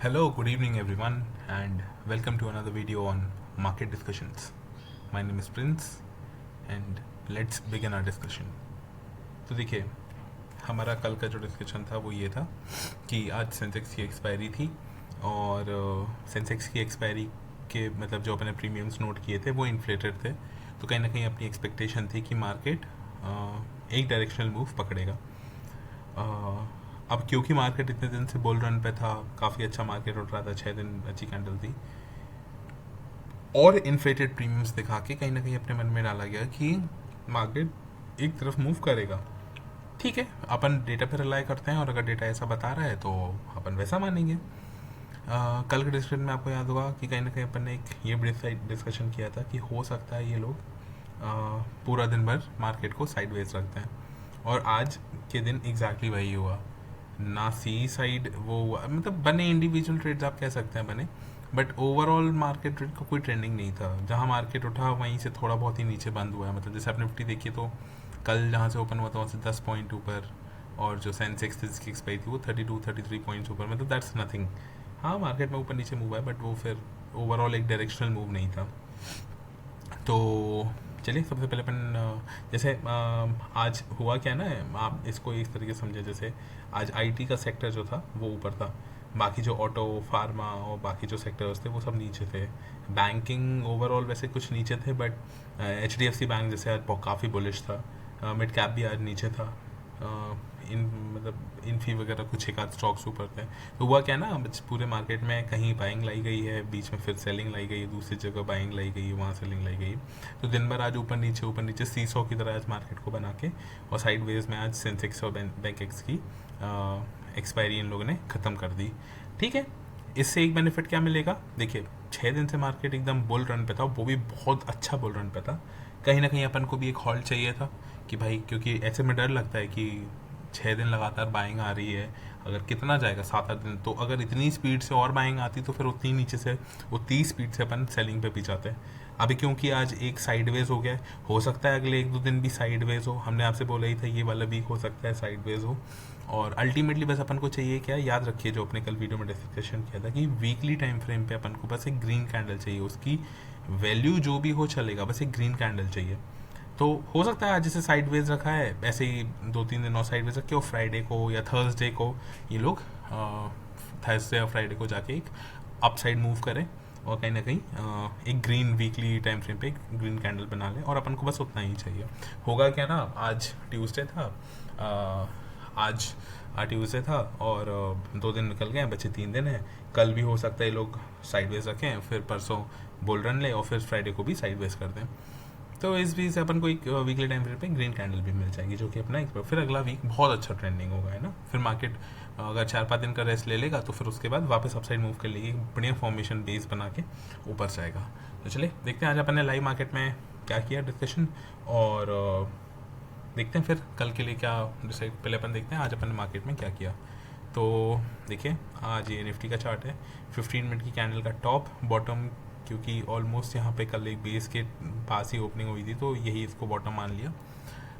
Hello, good evening, everyone, and welcome to another video on market discussions. My name is Prince, and let's begin our discussion. तो देखिए, हमारा कल का जो discussion था वो ये था कि आज सेंसेक्स की एक्सपायरी थी और सेंसेक्स की एक्सपायरी के मतलब जो अपने प्रीमियम्स नोट किए थे वो इन्फ्लेटेड थे, तो कहीं ना कहीं अपनी एक्सपेक्टेशन थी कि मार्केट एक डायरेक्शनल मूव पकड़ेगा। अब क्योंकि मार्केट इतने दिन से बुल रन पे था, काफ़ी अच्छा मार्केट उठ रहा था, 6 दिन अच्छी कैंडल थी और इन्फ्लेटेड प्रीमियम्स दिखा के कहीं ना कहीं अपने मन में डाला गया कि मार्केट एक तरफ मूव करेगा। ठीक है, अपन डेटा पे रिलाई करते हैं और अगर डेटा ऐसा बता रहा है तो अपन वैसा मानेंगे। कल के डिस्कशन में आपको याद होगा कि कहीं ना कहीं अपन ने एक ये डिस्कशन किया था कि हो सकता है ये लोग पूरा दिन भर मार्केट को साइडवेज रखते हैं, और आज के दिन एग्जैक्टली वही हुआ। ना सी साइड वो हुआ, मतलब बने इंडिविजुअल ट्रेड्स आप कह सकते हैं बने, बट ओवरऑल मार्केट ट्रेड का कोई ट्रेंडिंग नहीं था। जहाँ मार्केट उठा वहीं से थोड़ा बहुत ही नीचे बंद हुआ है। मतलब जैसे आप निफ्टी देखिए तो कल जहाँ से ओपन हुआ था वहाँ से 10 पॉइंट ऊपर, और जो सेंसेक्स जिसकी एक्सपायरी थी वो 32-33 पॉइंट्स ऊपर, मतलब दैट्स नथिंग। हाँ, मार्केट में ऊपर नीचे मूव है, बट वो फिर ओवरऑल एक डायरेक्शनल मूव नहीं था। तो चलिए, सबसे पहले अपन जैसे आज हुआ क्या ना, आप इसको इस तरीके से समझे, जैसे आज आईटी का सेक्टर जो था वो ऊपर था, बाकी जो ऑटो फार्मा और बाकी जो सेक्टर्स थे वो सब नीचे थे। बैंकिंग ओवरऑल वैसे कुछ नीचे थे, बट एचडीएफसी बैंक जैसे आज काफ़ी बुलिश था। मिड कैप भी आज नीचे था। इन मतलब इन्फी वगैरह कुछ एक आध स्टॉक्स ऊपर थे। तो हुआ क्या ना, पूरे मार्केट में कहीं बाइंग लाई गई है, बीच में फिर सेलिंग लाई गई है, दूसरी जगह बाइंग लाई गई है, वहाँ सेलिंग लाई गई है। तो दिन भर आज ऊपर नीचे सीसॉ की तरह आज मार्केट को बना के, और साइड वेज में आज सेंसेक्स और बैंक एक्स की एक्सपायरी इन लोगों ने ख़त्म कर दी। ठीक है, इससे एक बेनिफिट क्या मिलेगा, देखिए 6 दिन से मार्केट एकदम बुल रन पे था, वो भी बहुत अच्छा बुल रन पे था। कहीं ना कहीं अपन को भी एक हॉल्ट चाहिए था कि भाई, क्योंकि ऐसे में डर लगता है कि 6 दिन लगातार बाइंग आ रही है, अगर कितना जाएगा 7-8 दिन, तो अगर इतनी स्पीड से और बाइंग आती तो फिर उतनी नीचे से उतनी स्पीड से अपन सेलिंग पे भी जाते। अभी क्योंकि आज एक साइडवेज हो गया है, हो सकता है अगले 1-2 दिन भी साइडवेज हो, हमने आपसे बोला ही था ये वाला वीक हो सकता है साइडवेज हो। और अल्टीमेटली बस अपन को चाहिए क्या, याद रखिए जो अपने कल वीडियो में डिस्कशन किया था कि वीकली टाइम फ्रेम पे अपन को बस एक ग्रीन कैंडल चाहिए, उसकी वैल्यू जो भी हो चलेगा, बस एक ग्रीन कैंडल चाहिए। तो हो सकता है आज जैसे साइडवेज रखा है, ऐसे ही 2-3 दिन और साइडवेज रखे, और फ्राइडे को या थर्सडे को ये लोग थर्सडे या फ्राइडे को जाके एक अपसाइड मूव करें, और कहीं ना कहीं एक ग्रीन वीकली टाइम फ्रेम पे एक ग्रीन कैंडल बना लें, और अपन को बस उतना ही चाहिए। होगा क्या ना, आज ट्यूसडे था, आज ट्यूसडे था और 2 दिन निकल गए, बचे 3 दिन हैं। कल भी हो सकता है ये लोग साइडवेज रखें, फिर परसों बुल रन ले, और फिर फ्राइडे को भी साइडवेज कर दें। तो इस बीच से अपन को एक वीकली टाइम फ्रेम पे ग्रीन कैंडल भी मिल जाएगी, जो कि अपना एक फिर अगला वीक बहुत अच्छा ट्रेंडिंग होगा, है ना। फिर मार्केट अगर 4-5 दिन का रेस्ट ले लेगा तो फिर उसके बाद वापस अपसाइड मूव कर लेगी, बढ़िया फॉर्मेशन बेस बना के ऊपर जाएगा। तो चलिए देखते हैं आज अपन ने लाइव मार्केट में क्या किया डिस्कशन, और देखते हैं फिर कल के लिए क्या डिसाइड। पहले अपन देखते हैं आज अपन ने मार्केट में क्या किया। तो देखिए, आज ये निफ्टी का चार्ट है, 15 मिनट की कैंडल का टॉप बॉटम, क्योंकि ऑलमोस्ट यहाँ पे कल एक बेस के पास ही ओपनिंग हुई थी, तो यही इसको बॉटम मान लिया।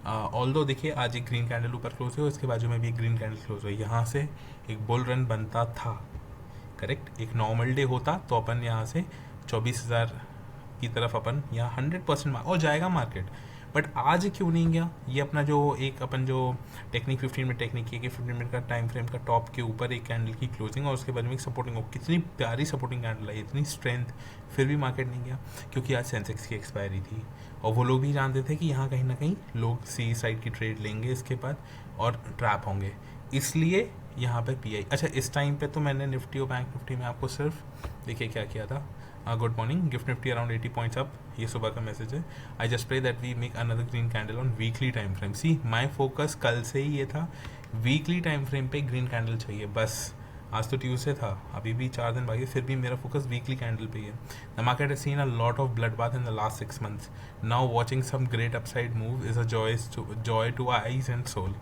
ऑल दो देखिए, आज एक ग्रीन कैंडल ऊपर क्लोज हुई, इसके बाजू में भी एक ग्रीन कैंडल क्लोज हुई। यहाँ से एक बुल रन बनता था, करेक्ट। एक नॉर्मल डे होता तो अपन यहाँ से 24,000 की तरफ अपन यहाँ 100% और जाएगा मार्केट, बट आज क्यों नहीं गया। ये अपना जो एक अपन जो टेक्निक 15 मिनट टेक्निक की, कि 15 मिनट का टाइम फ्रेम का टॉप के ऊपर एक कैंडल की क्लोजिंग और उसके बाद में एक सपोर्टिंग हो, कितनी प्यारी सपोर्टिंग कैंडल है, इतनी स्ट्रेंथ, फिर भी मार्केट नहीं गया क्योंकि आज सेंसेक्स की एक्सपायरी थी, और वो लोग भी जानते थे कि यहाँ कहीं ना कहीं लोग सी साइड की ट्रेड लेंगे इसके बाद और ट्रैप होंगे, इसलिए यहाँ पे पीआई। अच्छा, इस टाइम पे तो मैंने निफ्टी और बैंक निफ्टी में आपको सिर्फ देखिए क्या किया था। Good morning, GIFT Nifty around 80 points up, ये सुबह का मैसेज है। I just pray that we make another green candle on weekly time frame. See my focus कल से ही ये था, वीकली टाइम फ्रेम पे ग्रीन कैंडल चाहिए बस। आज तो ट्यूसडे था, अभी भी 4 दिन बाकी, फिर भी मेरा फोकस वीकली कैंडल पे ही है। The market has seen a lot of blood bath in the last 6 months. Now watching some great upside move is a joy to eyes and soul.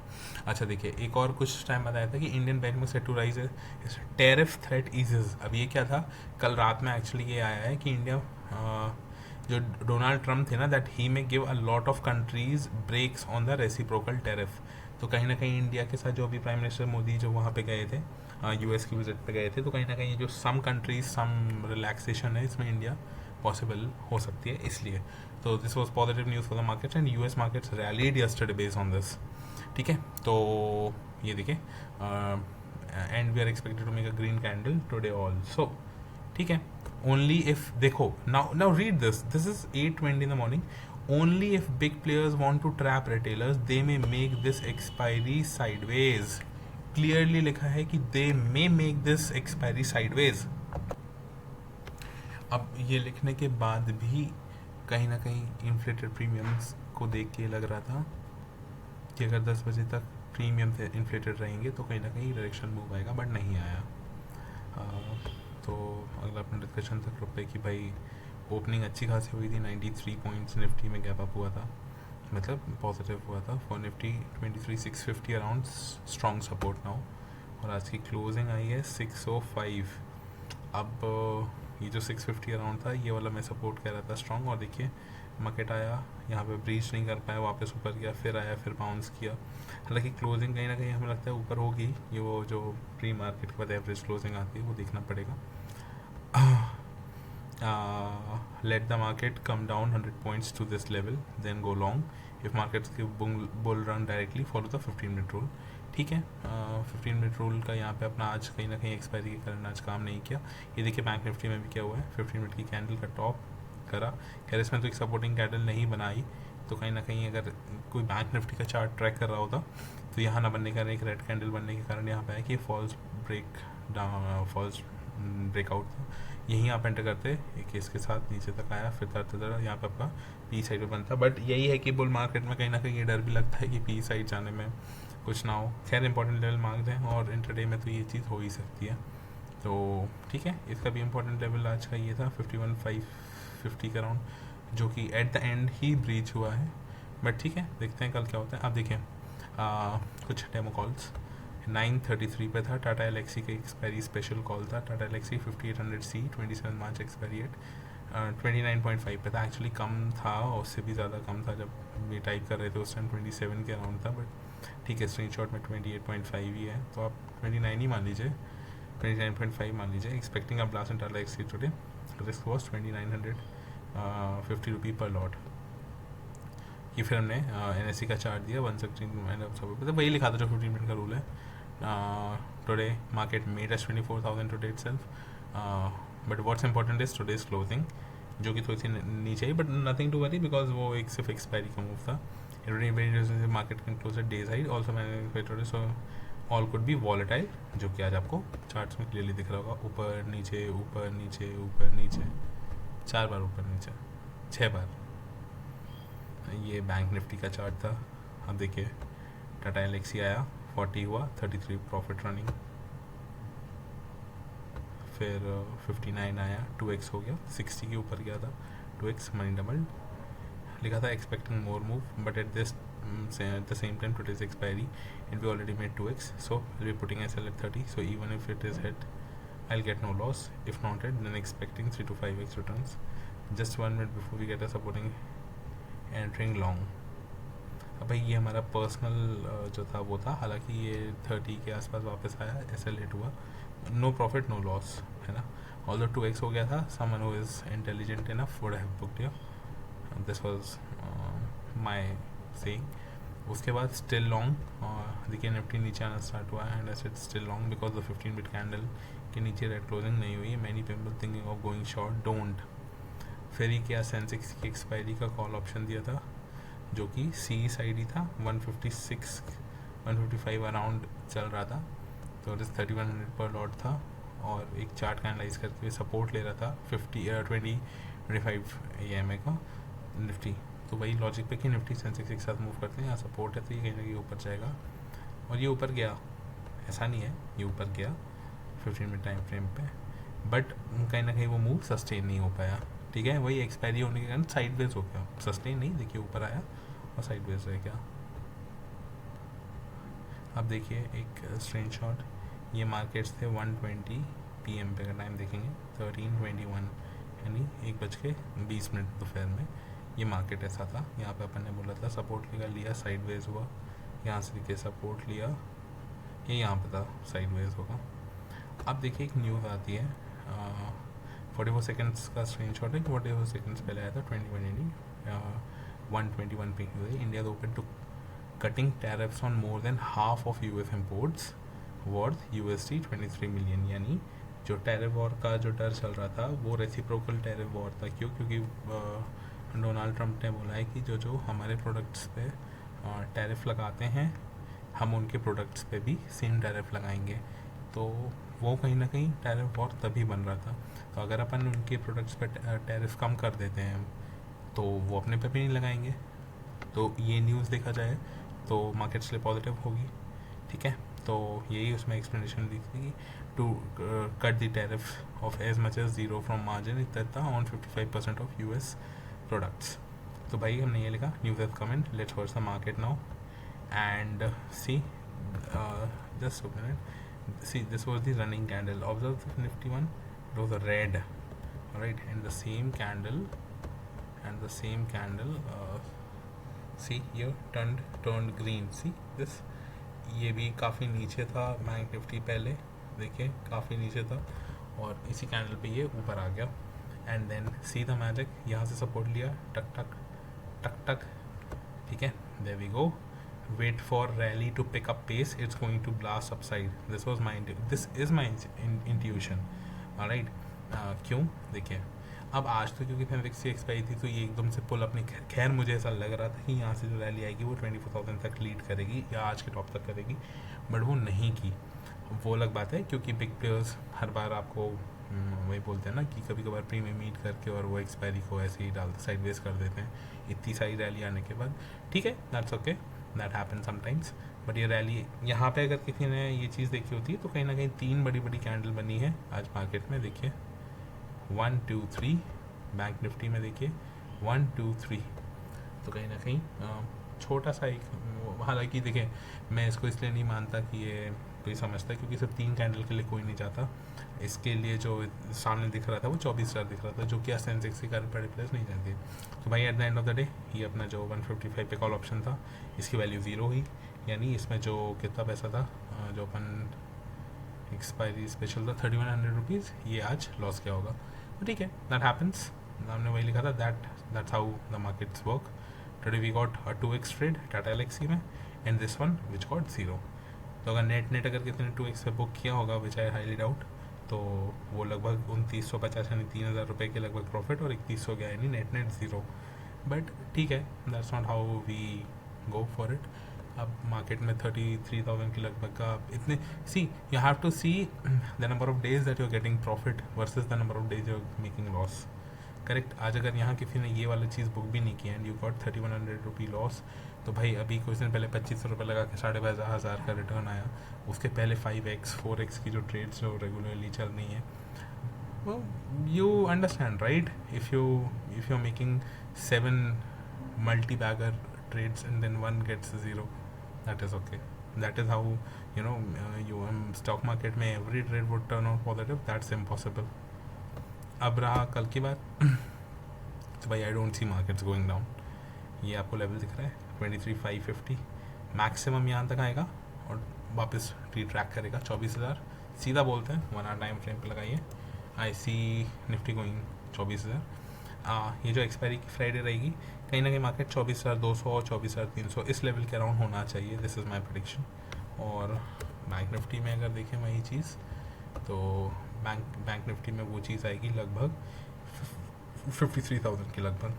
अच्छा देखिए, एक और कुछ टाइम बताया था कि इंडियन बैंक में set to rise tariff threat eases. अब ये क्या था, कल रात में एक्चुअली ये आया है कि इंडिया जो डोनाल्ड ट्रम्प थे ना, दैट ही में give a lot of countries breaks on the reciprocal tariff. तो कहीं ना कहीं इंडिया के साथ जो अभी प्राइम मिनिस्टर मोदी जो वहाँ पे गए थे, यूएस की विजिट पे गए थे, तो कहीं ना कहीं जो सम कंट्रीज सम रिलैक्सेशन है इसमें इंडिया पॉसिबल हो सकती है, इसलिए तो this was positive news for the markets and US markets rallied yesterday based on this. ठीक है, तो ये देखिए and we are expected to make a green candle today also. ठीक है, ओनली इफ देखो now read this is 8:20 in the morning. Only if big players want to trap retailers they may make this expiry sideways. Clearly लिखा है कि they may make this expiry sideways. अब ये लिखने के बाद भी कहीं ना कहीं इन्फ्लेटेड प्रीमियम्स को देख के लग रहा था कि अगर 10 बजे तक प्रीमियम इन्फ्लेटेड रहेंगे तो कहीं ना कहीं डायरेक्शन मूव आएगा, बट नहीं आया। तो अगला अपना डिस्कशन था रुपये की। भाई ओपनिंग अच्छी खासी हुई थी, 93 पॉइंट्स निफ्टी में गैप अप हुआ था, मतलब पॉजिटिव हुआ था for Nifty 23,650 around strong support now. और आज की क्लोजिंग आई है 605। अब ये जो 650 अराउंड था ये वाला मैं सपोर्ट कह रहा था स्ट्रॉन्ग, और देखिए मार्केट आया यहाँ पे ब्रीच नहीं कर पाया, वापस ऊपर गया, फिर आया, फिर बाउंस किया। हालांकि क्लोजिंग कहीं ना कहीं हमें लगता है ऊपर होगी, ये वो जो प्री मार्केट के बाद एवरेज क्लोजिंग आती है वो देखना पड़ेगा। Let the market come down 100 points to this level then go long. If markets की bull run directly follow the 15 minute rule. ठीक है, 15 मिनट रूल का यहाँ पे अपना आज कहीं ना कहीं एक्सपायरी के कारण आज काम नहीं किया। ये देखिए बैंक निफ्टी में भी क्या हुआ है, 15 मिनट की कैंडल का टॉप करा, खैर इसमें तो एक सपोर्टिंग कैंडल नहीं बनाई, तो कहीं ना कहीं अगर कोई बैंक निफ्टी का चार्ट ट्रैक कर रहा होता तो यहाँ ना बनने के कारण, एक रेड कैंडल बनने के कारण यहाँ पे है कि फॉल्स ब्रेकआउट था। यहीं आप एंटर करते एक इसके साथ नीचे तक आया, फिर तरह यहाँ पे आपका पी साइड पे बनता, बट यही है कि बुल मार्केट में कहीं ना कहीं ये डर भी लगता है कि पी साइड जाने में कुछ ना हो। खैर इंपॉर्टेंट लेवल मांग दें और इंटरडे में तो ये चीज़ हो ही सकती है। तो ठीक है, इसका भी इंपॉर्टेंट लेवल आज का ये था 51,550 के अराउंड, जो कि at the and he breach हुआ है, बट ठीक है देखते हैं कल क्या होता है। आप देखिए कुछ डेमो कॉल्स 9:33 पे था, टाटा एलेक्सी का एक्सपायरी स्पेशल कॉल था, टाटा एलेक्सी 5800C 27 मार्च एक्सपायरी एट 29.5 पे था, एक्चुअली कम था और उससे भी ज़्यादा कम था जब ये टाइप कर रहे थे उस टाइम 27 के अराउंड था, बट ठीक है स्क्रीनशॉट में 28.5 ही है, तो आप 29 ही मान लीजिए, 29.5 मान लीजिए। Expecting a blast in Tata Elxsi today, risk was 2950 rupee पर लॉट। ये फिर हमने NSE का चार्ट दिया 116, तो वही लिखा था जो 15 मिनट का रूल है। Today market made as 24,000 today itself, but what's important is today's closing, जो कि थोड़ी सी नीचे आई, but nothing to worry because वो एक सिर्फ एक्सपायरी का मूव था। Market can close the side also मैंने, so all could be volatile, जो कि आज आपको चार्ट्स में क्लियरली दिख रहा होगा, ऊपर नीचे ऊपर नीचे ऊपर नीचे, 4 बार ऊपर नीचे, 6 बार। ये बैंक निफ्टी का चार्ट था। अब देखिए टाटा एलेक्सी आया 40 हुआ, 33 प्रॉफिट रनिंग, फिर 59 आया, 2x हो गया, 60 के ऊपर गया था, 2x मनी डबल, लिखा था expecting more move, but at this at the same time today's expiry and we already made 2x, so we'll be putting SL at 30, so even if it is hit I'll get no loss, if not hit then expecting 3 to 5x returns just 1 minute before we get a supporting entering long। अब भाई ये हमारा personal जो था वो था, हालांकि ये 30 के आसपास वापस आया, SL हिट हुआ, नो प्रॉफिट नो लॉस, है ना, ऑल्दो 2x हो गया था, someone who is intelligent enough would have booked it, this was my saying. उसके बाद स्टिल लॉन्ग, देखिए निफ्टी नीचे आना स्टार्ट हुआ है, and asset still long because the 15 minute candle के नीचे रेड क्लोजिंग नहीं हुई है, many people thinking of going short, don't. फिर ही क्या सेंसेक्स की एक्सपायरी का कॉल ऑप्शन दिया था, जो कि सी साइड ही था, 156 155 अराउंड चल रहा था, तो इट इज़ 3100 पर लॉट था, और एक चार्ट का एनालाइज करते हुए सपोर्ट ले रहा था 25 EMA का निफ्टी। तो वही लॉजिक पे कि निफ्टी सेंसेक्स एक साथ मूव करते हैं, यहाँ सपोर्ट है तो ये कहीं ना कहीं ऊपर जाएगा, और ये ऊपर गया, ऐसा नहीं है ये ऊपर गया 15 मिनट टाइम फ्रेम पे, बट कहीं ना कहीं वो मूव सस्टेन नहीं हो पाया। ठीक है, वही एक्सपायरी होने के कारण साइडवेज हो गया, सस्टेन नहीं, देखिए ऊपर आया और साइडवेज रह गया। अब देखिए एक स्क्रीनशॉट, ये मार्केट्स थे 1:20 PM पे, का टाइम देखेंगे 13:21, यानी 1:20 दोपहर में ये मार्केट ऐसा था। यहाँ पे अपन ने बोला था सपोर्ट लिया साइडवेज हुआ, यहाँ से देखिए सपोर्ट लिया, ये यहाँ पे था साइडवेज होगा, अब देखिए एक न्यूज़ आती है, 44 सेकेंड्स का स्क्रीनशॉट है, 44 सेकेंड्स पहले आया था 121 पे हुए, India open to cutting tariffs on more than half of US imports worth $23 million. यानी जो टैरिफ वॉर का जो डर चल रहा था वो रेसिप्रोकल टैरिफ वॉर था। क्यों? क्योंकि डोनाल्ड ट्रंप ने बोला है कि जो जो हमारे प्रोडक्ट्स पे टैरिफ लगाते हैं हम उनके प्रोडक्ट्स पे भी सेम टैरिफ लगाएंगे। तो वो कहीं ना कहीं टैरिफ वॉर तभी बन रहा था। तो अगर अपन उनके प्रोडक्ट्स पे टैरिफ कम कर देते हैं तो वो अपने पे भी नहीं लगाएंगे। तो ये न्यूज़ देखा जाए तो मार्केट्स लिए पॉजिटिव होगी। ठीक है, तो यही उसमें एक्सप्लेनेशन दी थी, to cut the tariff of as much as zero from margin इतना ऑन 55% ऑफ यूएस प्रोडक्ट्स। तो भाई हमने ये लिखा, news has come in, let's watch the market now and see just a minute. See, this was the running candle. Observe the nifty one, it was a red, all right, and the same candle see here turned green. See this, ये भी काफ़ी नीचे था bank Nifty, पहले देखिए काफ़ी नीचे था और इसी कैंडल पे ये ऊपर आ गया and then see the magic, यहाँ से सपोर्ट लिया, टक टक टक टक। ठीक है, there we go, wait for rally to pick up pace, it's going to blast upside. this is my intuition, all right. क्यों? देखिए अब आज तो क्योंकि फेनविक्स की एक्सपायरी थी तो ये एकदम से पुल अपनी, खैर मुझे ऐसा लग रहा था कि यहाँ से जो रैली आएगी वो 24,000 तक लीड करेगी या आज के टॉप तक करेगी, बट वो नहीं की। वो अलग बात है क्योंकि बिग प्लेयर्स हर बार आपको वही बोलते हैं ना कि कभी कभार प्रीमियम मीट करके और वो एक्सपायरी को ऐसे ही डालते, साइडवेज कर देते हैं इतनी सारी रैली आने के बाद। ठीक है, that's okay, that happen sometimes, but ये रैली यहाँ पे अगर किसी ने ये चीज़ देखी होती है तो कहीं ना कहीं 3 बड़ी बड़ी कैंडल बनी है आज मार्केट में। देखिए 1 2 3, बैंक निफ्टी में देखिए 1 2 3, तो कहीं ना कहीं छोटा सा एक, हालांकि देखिए मैं इसको इसलिए नहीं मानता कि ये कोई समझता है क्योंकि सिर्फ 3 कैंडल के लिए कोई नहीं जाता। इसके लिए जो सामने दिख रहा था वो 24,000 दिख रहा था, जो कि सेंसेक्स की करंट बड़े प्लेस नहीं जाती। तो भाई at the end of the day ये अपना जो 155 पे कॉल ऑप्शन था इसकी वैल्यू 0 हुई, यानी इसमें जो कितना पैसा था जो अपन एक्सपायरी स्पेशल था 3100 रुपीज़, ये आज लॉस क्या होगा। तो ठीक है, दैट हैपन्स, हमने वही लिखा था, that's how the markets work. Today we got a 2x trade Tata Elxsi में and this one which got 0। तो अगर नेट अगर कितने 2x पे बुक किया होगा विच आई हाईली डाउट, तो वो लगभग 2950 यानी 3,000 रुपये के लगभग प्रॉफिट और 3100 गया यानी नेट 0। बट ठीक है, that's not how we go for it. अब मार्केट में 33,000 के लगभग का इतने, see you have to see the number of days that you are getting profit versus the number of days you are making loss. Correct, आज अगर यहाँ किसी ने ये वाली चीज़ बुक भी नहीं की and you got 3100 rupee loss, तो भाई अभी कुछ दिन पहले 2500 रुपये लगा के 52,000 का रिटर्न आया। उसके पहले 5x 4x की जो ट्रेड्स जो रेगुलरली चल रही हैं, वो you understand right, if you are making 7 multibagger trades and then 1 gets 0, that is okay, that is how you know you stock market में every trade would turn out positive, that's impossible. अब रहा कल की बात, तो भाई I don't see markets going down. ये आपको लेवल दिख रहा है 23,550, मैक्सिमम यहाँ तक आएगा और वापस रिट्रैक करेगा 24,000, सीधा बोलते हैं 1 आवर टाइम फ्रेम पे लगाइए। आई सी निफ्टी गोइंग 24,000। ये जो एक्सपायरी की फ्राइडे रहेगी कहीं ना कहीं मार्केट 24,200 और 24,300 इस लेवल के अराउंड होना चाहिए, दिस इज़ माई प्रेडिक्शन। और बैंक निफ्टी में अगर देखें वही चीज़, तो बैंक निफ्टी में वो चीज़ आएगी लगभग 53,000 के लगभग।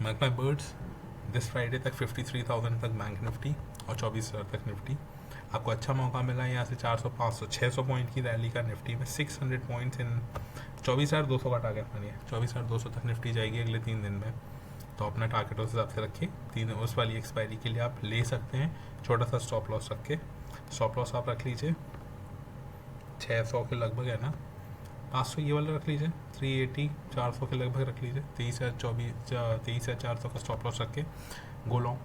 Mark my words, this Friday तक 53,000 तक बैंक निफ्टी और 24,000 तक निफ्टी। आपको अच्छा मौका मिला है यहाँ से 400 500 600 पॉइंट की रैली का निफ्टी में, 600 पॉइंट्स इन 24,200 का टारगेट मानिए, 24,200 तक निफ्टी जाएगी अगले 3 दिन में। तो अपना टारगेट उस हिसाब से रखिए, 3 उस वाली एक्सपायरी के लिए आप ले सकते हैं, छोटा सा स्टॉप लॉस रख के। स्टॉप लॉस आप रख लीजिए 600 के लगभग है ना, 500 ये वाला रख लीजिए, 380 400 के लगभग रख लीजिए, 23,400 का स्टॉप लॉस रख के गो लॉन्ग।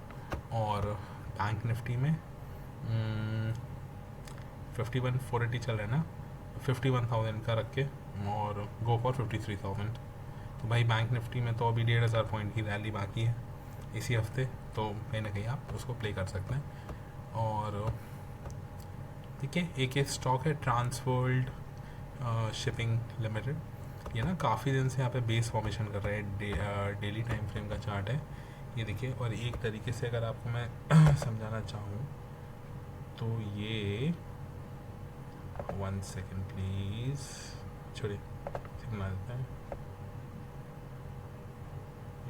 और बैंक निफ्टी में 51,480 चल रहा है ना, 51,000 का रख के और गो फॉर 53,000। तो भाई बैंक निफ्टी में तो अभी 1,500 पॉइंट की रैली बाकी है इसी हफ्ते, तो कहीं ना कहीं आप उसको प्ले कर सकते हैं। और ठीक है, एक स्टॉक है ट्रांसवर्ल्ड शिपिंग लिमिटेड। ये ना काफ़ी दिन से यहाँ पे बेस फॉर्मेशन कर रहा है, डेली टाइम फ्रेम का चार्ट है ये देखिए। और एक तरीके से अगर आपको मैं समझाना चाहूँ तो ये 1 सेकेंड प्लीज़, छोड़िए सिग्नल देते हैं।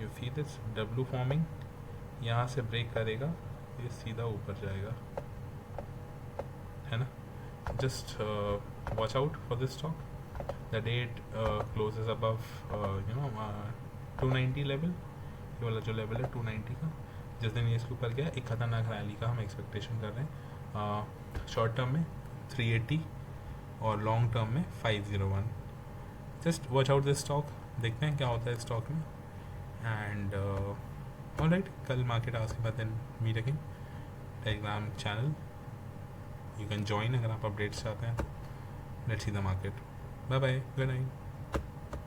You see this W forming, यहाँ से ब्रेक करेगा ये सीधा ऊपर जाएगा, है ना। Just watch out for this stock, the date closes above 290 level, ये वाला जो लेवल है 290 का। जिस दिन ये इसके ऊपर गया एक खतरनाक रैली का हम एक्सपेक्टेशन कर रहे हैं, शॉर्ट टर्म में 380 और लॉन्ग टर्म में 501। Just watch out this stock, देखते हैं क्या होता है स्टॉक में। एंड ऑलराइट, कल मार्केट आवर्स के बाद दिन meet again. Telegram channel you can join अगर आप अपडेट्स चाहते हैं। Let's see the market. Bye bye, good night.